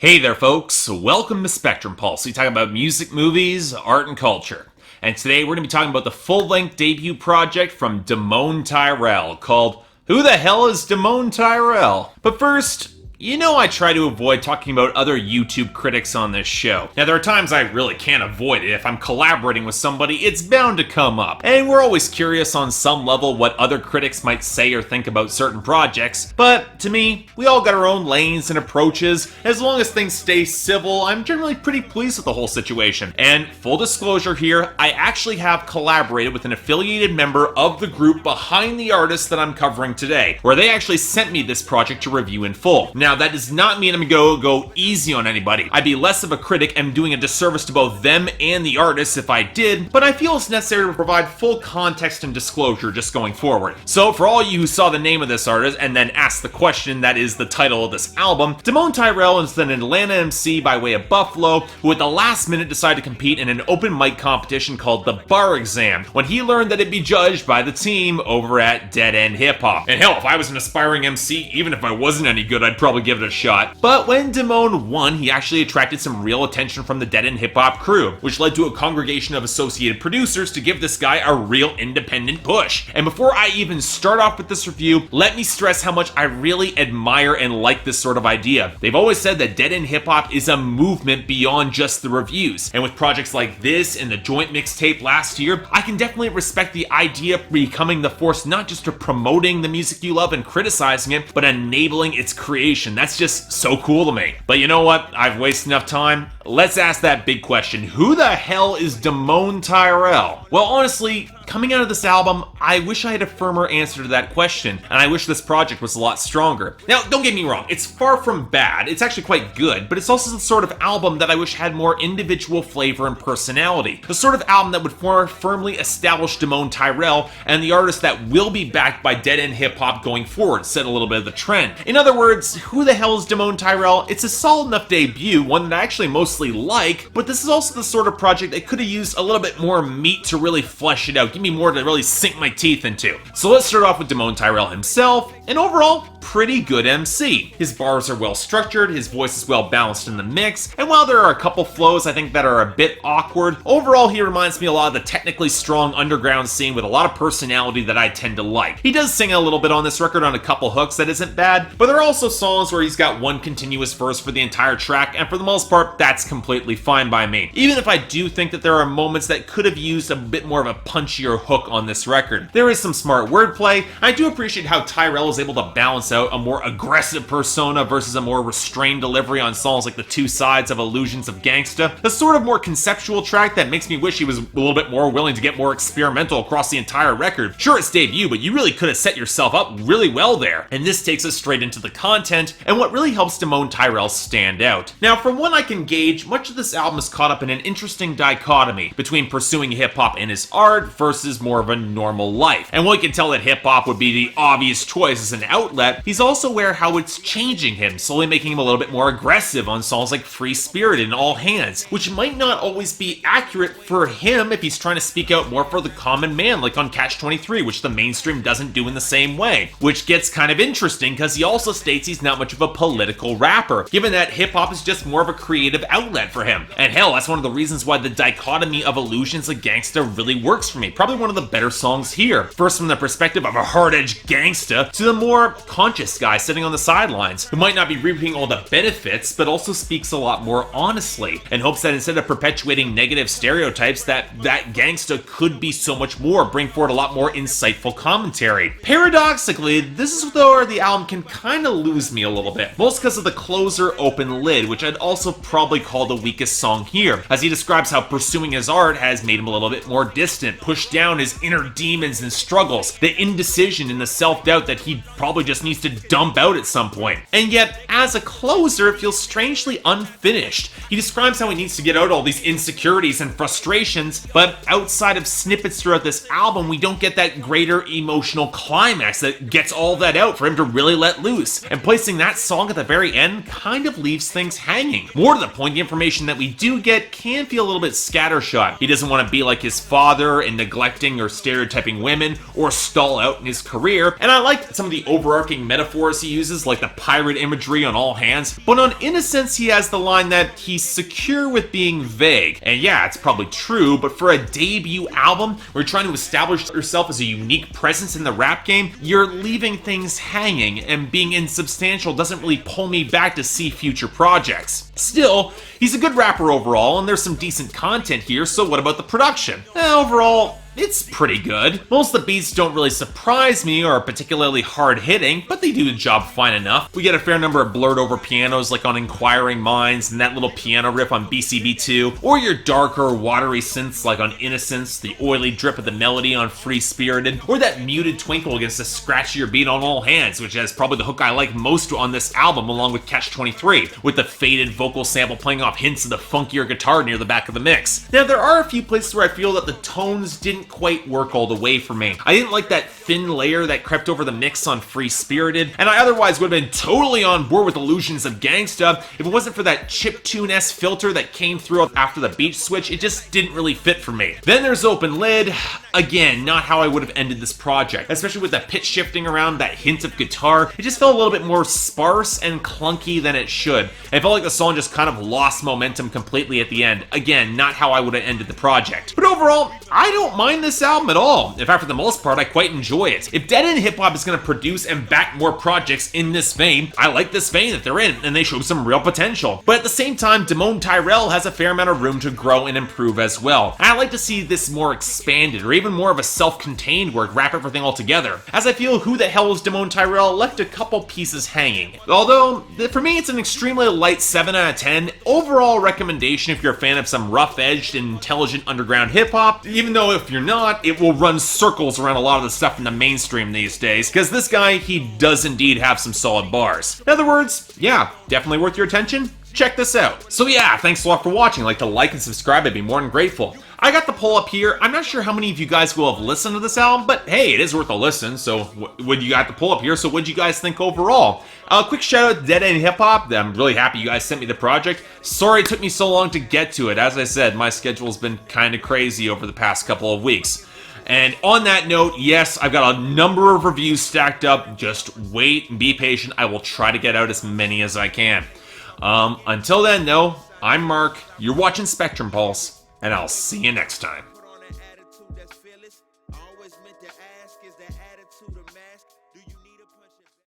Hey there folks, welcome to Spectrum Pulse. We talk about music, movies, art, and culture. And today we're going to be talking about the full-length debut project from Damone Tyrell called Who the Hell is Damone Tyrell? But first, you know I try to avoid talking about other YouTube critics on this show. Now there are times I really can't avoid it. If I'm collaborating with somebody, it's bound to come up. And we're always curious on some level what other critics might say or think about certain projects. But to me, we all got our own lanes and approaches. As long as things stay civil, I'm generally pretty pleased with the whole situation. And full disclosure here, I actually have collaborated with an affiliated member of the group behind the artist that I'm covering today, where they actually sent me this project to review in full. Now that does not mean I'm gonna go easy on anybody. I'd be less of a critic and doing a disservice to both them and the artists if I did, but I feel it's necessary to provide full context and disclosure just going forward. So for all you who saw the name of this artist and then asked the question that is the title of this album, Damone Tyrell is an Atlanta MC by way of Buffalo who at the last minute decided to compete in an open mic competition called the Bar Exam when he learned that it'd be judged by the team over at Dead End Hip Hop. And hell, if I was an aspiring MC, even if I wasn't any good, I'd probably give it a shot. But when Damone won, he actually attracted some real attention from the Dead End Hip Hop crew, which led to a congregation of associated producers to give this guy a real independent push. And before I even start off with this review, let me stress how much I really admire and like this sort of idea. They've always said that Dead End Hip Hop is a movement beyond just the reviews. And with projects like this and the joint mixtape last year, I can definitely respect the idea of becoming the force not just for promoting the music you love and criticizing it, but enabling its creation. That's just so cool to me. But you know what? I've wasted enough time. Let's ask that big question. Who the hell is Damone Tyrell? Well, honestly, coming out of this album, I wish I had a firmer answer to that question, and I wish this project was a lot stronger. Now, don't get me wrong, it's far from bad, it's actually quite good, but it's also the sort of album that I wish had more individual flavor and personality. The sort of album that would more firmly establish Damone Tyrell and the artist that will be backed by Dead End Hip Hop going forward, set a little bit of the trend. In other words, who the hell is Damone Tyrell? It's a solid enough debut, one that I actually mostly like, but this is also the sort of project that could have used a little bit more meat to really flesh it out. Give me more to really sink my teeth into. So let's start off with Damone Tyrell himself, and overall, pretty good MC. His bars are well structured, his voice is well balanced in the mix, and while there are a couple flows I think that are a bit awkward, overall he reminds me a lot of the technically strong underground scene with a lot of personality that I tend to like. He does sing a little bit on this record on a couple hooks that isn't bad, but there are also songs where he's got one continuous verse for the entire track, and for the most part, that's completely fine by me. Even if I do think that there are moments that could have used a bit more of a punchier hook on this record. There is some smart wordplay. I do appreciate how Tyrell is able to balance out a more aggressive persona versus a more restrained delivery on songs like The Two Sides of Illusions of Gangsta, a sort of more conceptual track that makes me wish he was a little bit more willing to get more experimental across the entire record. Sure, it's debut, but you really could have set yourself up really well there. And this takes us straight into the content and what really helps Damone Tyrell stand out. Now, from what I can gauge, much of this album is caught up in an interesting dichotomy between pursuing hip-hop in his art versus more of a normal life. And while you can tell that hip-hop would be the obvious choice as an outlet, he's also aware how it's changing him, slowly making him a little bit more aggressive on songs like Free Spirit and All Hands, which might not always be accurate for him if he's trying to speak out more for the common man, like on Catch 23, which the mainstream doesn't do in the same way. Which gets kind of interesting because he also states he's not much of a political rapper, given that hip-hop is just more of a creative outlet for him. And hell, that's one of the reasons why the dichotomy of Illusions of Gangsta really works for me. Probably one of the better songs here. First from the perspective of a hard-edged gangsta to the more conscious guy sitting on the sidelines, who might not be reaping all the benefits, but also speaks a lot more honestly, and hopes that instead of perpetuating negative stereotypes that gangsta could be so much more, bring forward a lot more insightful commentary. Paradoxically, this is where the album can kind of lose me a little bit, most because of the closer Open Lid, which I'd also probably call the weakest song here, as he describes how pursuing his art has made him a little bit more distant, pushed down his inner demons and struggles, the indecision and the self-doubt that he probably just needs to dump out at some point. And yet, as a closer, it feels strangely unfinished. He describes how he needs to get out all these insecurities and frustrations, but outside of snippets throughout this album, we don't get that greater emotional climax that gets all that out for him to really let loose. And placing that song at the very end kind of leaves things hanging. More to the point, the information that we do get can feel a little bit scattershot. He doesn't want to be like his father in neglecting or stereotyping women or stall out in his career, and I like some of the overarching metaphors he uses, like the pirate imagery on All Hands, but on Innocence he has the line that he's secure with being vague. And yeah, it's probably true, but for a debut album where you're trying to establish yourself as a unique presence in the rap game, you're leaving things hanging, and being insubstantial doesn't really pull me back to see future projects. Still, he's a good rapper overall, and there's some decent content here, so what about the production? Overall, it's pretty good. Most of the beats don't really surprise me or are particularly hard-hitting, but they do the job fine enough. We get a fair number of blurred-over pianos like on Inquiring Minds and that little piano riff on B.C.B 2, or your darker, watery synths like on Innocence, the oily drip of the melody on Free Spirited, or that muted twinkle against the scratchier beat on All Hands, which has probably the hook I like most on this album along with Catch-23, with the faded vocal sample playing off hints of the funkier guitar near the back of the mix. Now, there are a few places where I feel that the tones didn't quite work all the way for me. I didn't like that thin layer that crept over the mix on Free Spirited, and I otherwise would have been totally on board with Illusions of Gangsta if it wasn't for that chiptune-esque filter that came through after the beat switch. It just didn't really fit for me. Then there's Open Lid. Again, not how I would have ended this project, especially with the pitch shifting around, that hint of guitar. It just felt a little bit more sparse and clunky than it should. It felt like the song just kind of lost momentum completely at the end. Again, not how I would have ended the project. But overall, I don't mind this album at all. In fact, for the most part, I quite enjoy it. If Dead End Hip Hop is going to produce and back more projects in this vein, I like this vein that they're in, and they show some real potential. But at the same time, Damone Tyrell has a fair amount of room to grow and improve as well. I'd like to see this more expanded, or even more of a self-contained work, wrap everything all together, as I feel Who the Hell is Damone Tyrell left a couple pieces hanging. Although, for me, it's an extremely light 7 out of 10. Overall recommendation if you're a fan of some rough-edged and intelligent underground hip-hop, even though if you're not, it will run circles around a lot of the stuff in the mainstream these days, because this guy, he does indeed have some solid bars. In other words, yeah, definitely worth your attention. Check this out. So yeah, thanks a lot for watching. Like to like and subscribe, I'd be more than grateful. I got the poll up here. I'm not sure how many of you guys will have listened to this album, but hey, it is worth a listen. So what you got the poll up here? So what did you guys think overall? Quick shout out to Dead End Hip Hop. I'm really happy you guys sent me the project. Sorry it took me so long to get to it. As I said, my schedule's been kind of crazy over the past couple of weeks. And on that note, yes, I've got a number of reviews stacked up. Just wait and be patient. I will try to get out as many as I can. Until then, though, I'm Mark. You're watching Spectrum Pulse, and I'll see you next time.